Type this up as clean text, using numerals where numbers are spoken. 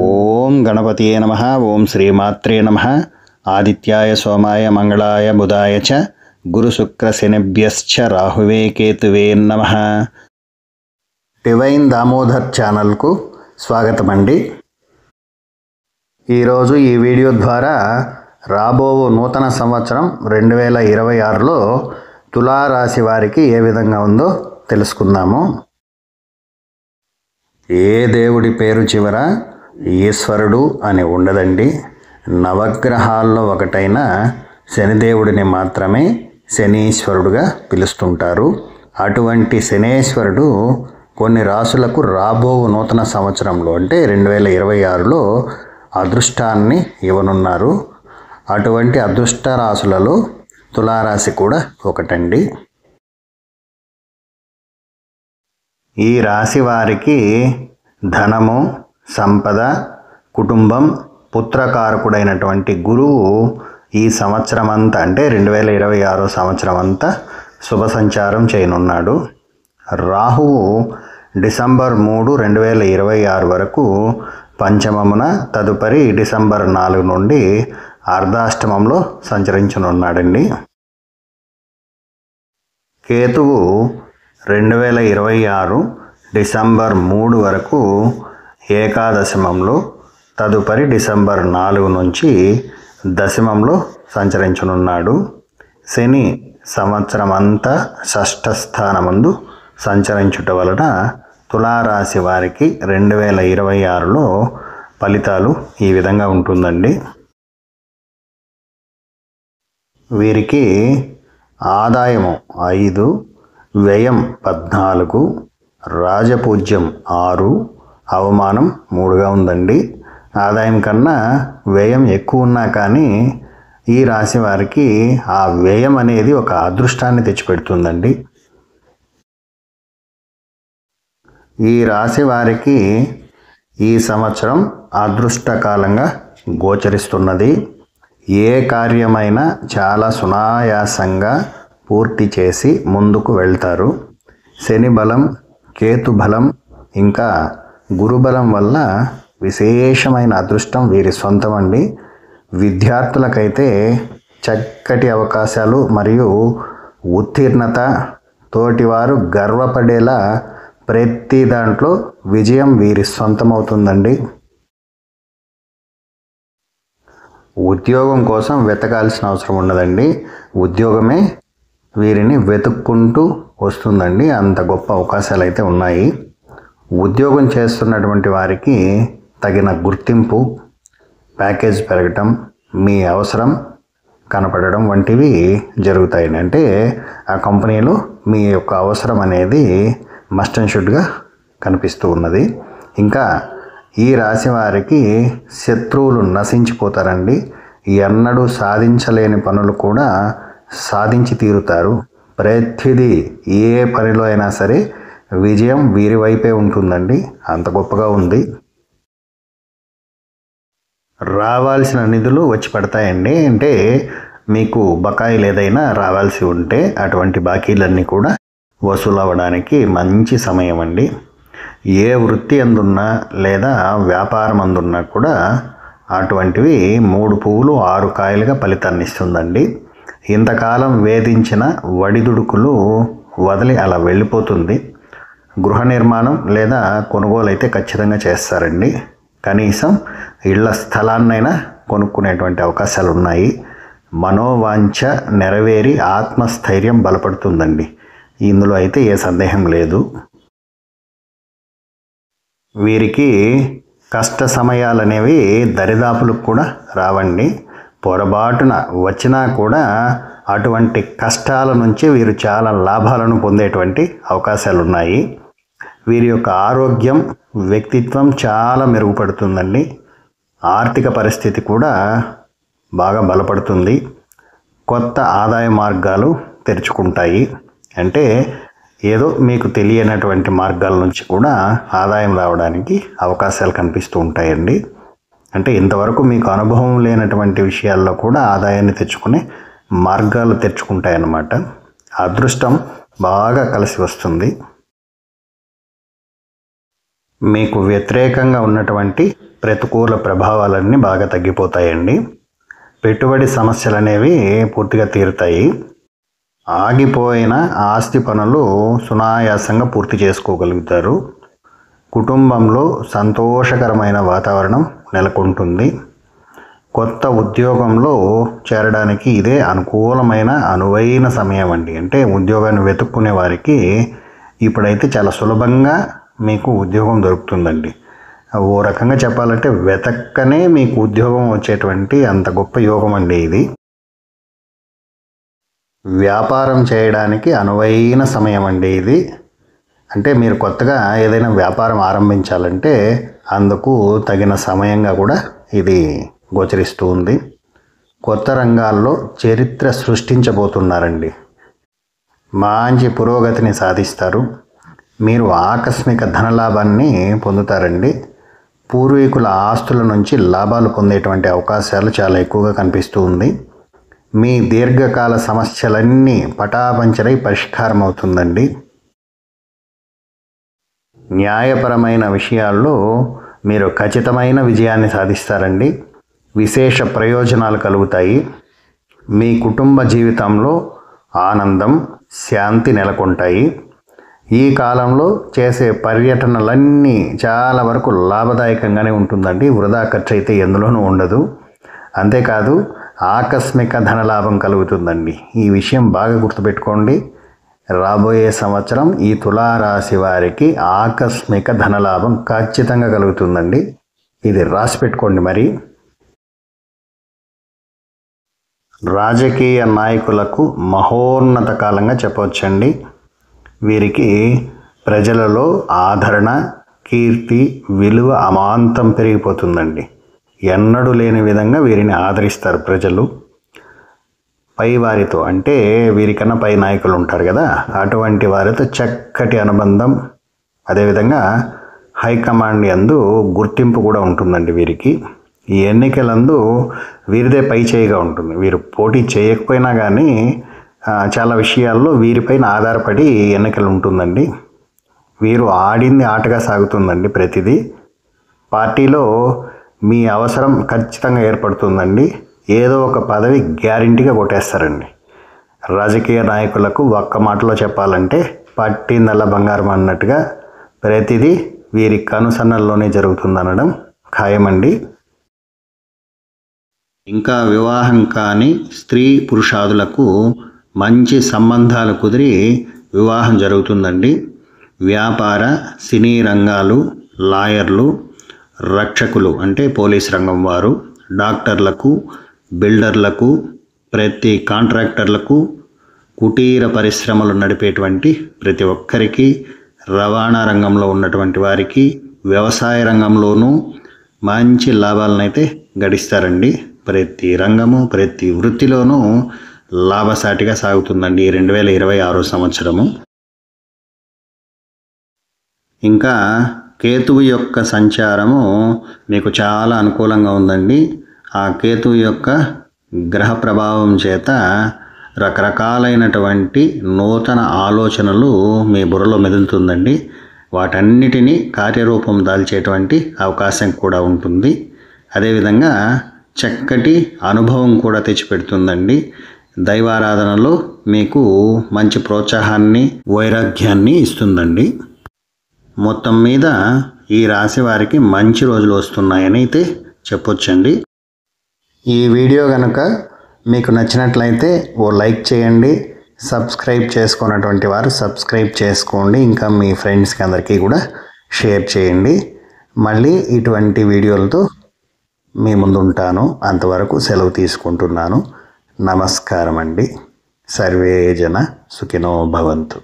ఓం గణపతియే నమః. ఓం శ్రీమాత్రే నమః. ఆదిత్యాయ సోమాయ మంగళాయ బుధాయ చ గురు శుక్ర శనిభ్యశ్చ రాహువే కేతువే నమః. డివైన్ దామోదర్ ఛానల్కు స్వాగతం అండి. ఈరోజు ఈ వీడియో ద్వారా రాబో నూతన సంవత్సరం 2026లో తులారాశి వారికి ఏ విధంగా ఉందో తెలుసుకుందాము. ఏ దేవుడి పేరు చివర ఈశ్వరుడు అని ఉండదండి. నవగ్రహాల్లో ఒకటైన శనిదేవుడిని మాత్రమే శనీశ్వరుడుగా పిలుస్తుంటారు. అటువంటి శనేశ్వరుడు కొన్ని రాసులకు రాబో నూతన సంవత్సరంలో అంటే 2026లో అదృష్టాన్ని ఇవ్వనున్నారు. అటువంటి అదృష్ట రాశులలో తులారాశి కూడా ఒకటండి. ఈ రాశి వారికి ధనము, సంపద, కుటుంబం, పుత్రకారకుడైనటువంటి గురువు ఈ సంవత్సరం అంతా అంటే 2026 సంవత్సరం అంతా శుభ సంచారం చేయనున్నాడు. రాహువు డిసెంబర్ 3, 2026 వరకు పంచమమున, తదుపరి డిసెంబర్ 4 నుండి అర్ధాష్టమంలో సంచరించనున్నాడండి. కేతువు 2026 డిసెంబర్ 3 వరకు ఏకాదశమంలో, తదుపరి డిసెంబర్ 4 నుంచి దశమంలో సంచరించనున్నాడు. శని సంవత్సరం అంతా షష్ఠ స్థానమందు సంచరించుట వలన తులారాశి వారికి 2026లో ఫలితాలు ఈ విధంగా ఉంటుందండి. వీరికి ఆదాయము 5, వ్యయం 14, రాజపూజ్యం 6, అవమానం 3గా ఉందండి. ఆదాయం కన్నా వ్యయం ఎక్కువ ఉన్నా కానీ ఈ రాశి వారికి ఆ వ్యయం అనేది ఒక అదృష్టాన్ని తెచ్చిపెడుతుందండి. ఈ రాశి వారికి ఈ సంవత్సరం అదృష్టకాలంగా గోచరిస్తున్నది. ఏ కార్యమైనా చాలా సునాయాసంగా పూర్తి చేసి ముందుకు వెళ్తారు. శని బలం, కేతు బలం, ఇంకా గురుబలం వల్ల విశేషమైన అదృష్టం వీరి సొంతం అండి. విద్యార్థులకైతే చక్కటి అవకాశాలు మరియు ఉత్తీర్ణత, తోటివారు గర్వపడేలా ప్రతి దాంట్లో విజయం వీరి సొంతమవుతుందండి. ఉద్యోగం కోసం వెతకాల్సిన అవసరం ఉండదండి. ఉద్యోగమే వీరిని వెతుక్కుంటూ వస్తుందండి. అంత గొప్ప అవకాశాలు అయితే ఉన్నాయి. ఉద్యోగం చేస్తున్నటువంటి వారికి తగిన గుర్తింపు, ప్యాకేజ్ పెరగటం, మీ అవసరం కనపడడం వంటివి జరుగుతాయి. అంటే ఆ కంపెనీలో మీ యొక్క అవసరం అనేది మస్ట్ అండ్ షుడ్గా కనిపిస్తూ ఉన్నది. ఇంకా ఈ రాశి వారికి శత్రువులు నశించిపోతారండి. ఎన్నడూ సాధించలేని పనులు కూడా సాధించి తీరుతారు. ప్రతిదీ ఏ పనిలో అయినా సరే విజయం వీరి వైపే ఉంటుందండి. అంత గొప్పగా ఉంది. రావాల్సిన నిధులు వచ్చి పడతాయండి. అంటే మీకు బకాయిలు ఏదైనా రావాల్సి ఉంటే అటువంటి బాకీలన్నీ కూడా వసూలు అవ్వడానికి మంచి సమయం అండి. ఏ వృత్తి అందున్నా లేదా వ్యాపారం అందున్నా కూడా అటువంటివి 3 పువ్వులు 6 కాయలుగా ఫలితాన్ని ఇస్తుందండి. ఇంతకాలం వేధించిన వడిదుడుకులు వదిలి అలా వెళ్ళిపోతుంది. గృహ నిర్మాణం లేదా కొనుగోలు అయితే ఖచ్చితంగా చేస్తారండి. కనీసం ఇళ్ల స్థలాన్నైనా కొనుక్కునేటువంటి అవకాశాలు ఉన్నాయి. మనోవాంఛ నెరవేరి ఆత్మస్థైర్యం బలపడుతుందండి. ఇందులో అయితే ఏ సందేహం లేదు. వీరికి కష్ట సమయాలు అనేవి దరిదాపులకు కూడా రావండి. పొరపాటున వచ్చినా కూడా అటువంటి కష్టాల నుంచి వీరు చాలా లాభాలను పొందేటువంటి అవకాశాలు ఉన్నాయి. వీరి యొక్క ఆరోగ్యం, వ్యక్తిత్వం చాలా మెరుగుపడుతుందండి. ఆర్థిక పరిస్థితి కూడా బాగా బలపడుతుంది. కొత్త ఆదాయ మార్గాలు తెరుచుకుంటాయి. అంటే ఏదో మీకు తెలియనటువంటి మార్గాల నుంచి కూడా ఆదాయం రావడానికి అవకాశాలు కనిపిస్తూ ఉంటాయండి. అంటే ఇంతవరకు మీకు అనుభవం లేనటువంటి విషయాల్లో కూడా ఆదాయాన్ని తెచ్చుకునే మార్గాలు తెరుచుకుంటాయన్నమాట. అదృష్టం బాగా కలిసి వస్తుంది. మీకు వ్యతిరేకంగా ఉన్నటువంటి ప్రతికూల ప్రభావాలన్నీ బాగా తగ్గిపోతాయండి. పెట్టుబడి సమస్యలు అనేవి పూర్తిగా తీరుతాయి. ఆగిపోయిన ఆస్తి పనులు సునాయాసంగా పూర్తి చేసుకోగలుగుతారు. కుటుంబంలో సంతోషకరమైన వాతావరణం నెలకొంటుంది. కొత్త ఉద్యోగంలో చేరడానికి ఇదే అనుకూలమైన అనువైన సమయం అండి. అంటే ఉద్యోగాన్ని వెతుక్కునే వారికి ఇప్పుడైతే చాలా సులభంగా మీకు ఉద్యోగం దొరుకుతుందండి. ఓ రకంగా చెప్పాలంటే వెతక్కనే మీకు ఉద్యోగం వచ్చేటువంటి అంత గొప్ప యోగం అండి ఇది. వ్యాపారం చేయడానికి అనువైన సమయం అండి ఇది. అంటే మీరు కొత్తగా ఏదైనా వ్యాపారం ఆరంభించాలంటే అందుకు తగిన సమయంగా కూడా ఇది గోచరిస్తూ ఉంది. కొత్త రంగాల్లో చరిత్ర సృష్టించబోతున్నారండి. మంచి పురోగతిని సాధిస్తారు. మీరు ఆకస్మిక ధనలాభాన్ని పొందుతారండి. పూర్వీకుల ఆస్తుల నుంచి లాభాలు పొందేటువంటి అవకాశాలు చాలా ఎక్కువగా కనిపిస్తూ ఉంది. మీ దీర్ఘకాల సమస్యలన్నీ పటాపంచలై పరిష్కారం అవుతుందండి. న్యాయపరమైన విషయాల్లో మీరు ఖచ్చితమైన విజయాన్ని సాధిస్తారండి. విశేష ప్రయోజనాలు కలుగుతాయి. మీ కుటుంబ జీవితంలో ఆనందం, శాంతి నెలకొంటాయి. ఈ కాలంలో చేసే పర్యటనలన్నీ చాలా వరకు లాభదాయకంగానే ఉంటుందండి. వృధా ఖర్చు అయితే ఎందులోనూ ఉండదు. అంతేకాదు ఆకస్మిక ధనలాభం కలుగుతుందండి. ఈ విషయం బాగా గుర్తుపెట్టుకోండి. రాబోయే సంవత్సరం ఈ తులారాశి వారికి ఆకస్మిక ధనలాభం ఖచ్చితంగా కలుగుతుందండి. ఇది రాసి పెట్టుకోండి. మరి రాజకీయ నాయకులకు మహోన్నత కాలంగా చెప్పవచ్చండి. వీరికి ప్రజలలో ఆదరణ, కీర్తి, విలువ అమాంతం పెరిగిపోతుందండి. ఎన్నడూ లేని విధంగా వీరిని ఆదరిస్తారు ప్రజలు. పై వారితో అంటే వీరికన్నా పై నాయకులు ఉంటారు కదా, అటువంటి వారితో చక్కటి అనుబంధం, అదేవిధంగా హైకమాండ్ యందు గుర్తింపు కూడా ఉంటుందండి వీరికి. ఈ ఎన్నికలందు వీరిదే పై చేయిగా ఉంటుంది. వీరు పోటీ చేయకపోయినా కానీ చాలా విషయాల్లో వీరిపైన ఆధారపడి ఎన్నికలు ఉంటుందండి. వీరు ఆడింది ఆటగా సాగుతుందండి ప్రతిదీ. పార్టీలో మీ అవసరం ఖచ్చితంగా ఏర్పడుతుందండి. ఏదో ఒక పదవి గ్యారెంటీగా కొట్టేస్తారండి. రాజకీయ నాయకులకు ఒక్క మాటలో చెప్పాలంటే పట్టిందల్లా బంగారం అన్నట్టుగా ప్రతిదీ వీరి కనుసన్నల్లోనే జరుగుతుందనడం ఖాయమండి. ఇంకా వివాహం కాని స్త్రీ పురుషాదులకు మంచి సంబంధాలు కుదిరి వివాహం జరుగుతుందండి. వ్యాపార, సినీ రంగాలు, లాయర్లు, రక్షకులు అంటే పోలీస్ రంగం వారు, డాక్టర్లకు, బిల్డర్లకు, ప్రతి కాంట్రాక్టర్లకు, కుటీర పరిశ్రమలు నడిపేటువంటి ప్రతి ఒక్కరికి, రవాణా రంగంలో ఉన్నటువంటి వారికి, వ్యవసాయ రంగంలోనూ మంచి లాభాలనైతే గడిస్తారండి. ప్రతి రంగము, ప్రతి వృత్తిలోనూ లాభసాటిగా సాగుతుందండి 2026 సంవత్సరము. ఇంకా కేతువు యొక్క సంచారము మీకు చాలా అనుకూలంగా ఉందండి. ఆ కేతువు యొక్క గ్రహ ప్రభావం చేత రకరకాలైనటువంటి నూతన ఆలోచనలు మీ బుర్రలో మెదులుతుందండి. వాటన్నిటినీ కార్యరూపం దాల్చేటువంటి అవకాశం కూడా ఉంటుంది. అదేవిధంగా చక్కటి అనుభవం కూడా తెచ్చిపెడుతుందండి. దైవారాధనలో మీకు మంచి ప్రోత్సాహాన్ని, వైరాగ్యాన్ని ఇస్తుందండి. మొత్తం మీద ఈ రాశి వారికి మంచి రోజులు వస్తున్నాయని అయితే చెప్పొచ్చండి. ఈ వీడియో కనుక మీకు నచ్చినట్లయితే ఓ లైక్ చేయండి. సబ్స్క్రైబ్ చేసుకున్నటువంటి వారు సబ్స్క్రైబ్ చేసుకోండి. ఇంకా మీ ఫ్రెండ్స్కి అందరికీ కూడా షేర్ చేయండి. మళ్ళీ ఇటువంటి వీడియోలతో మీ ముందు ఉంటాను. అంతవరకు సెలవు తీసుకుంటున్నాను. నమస్కారం అండి. సర్వే జన సుఖినో భవంతు.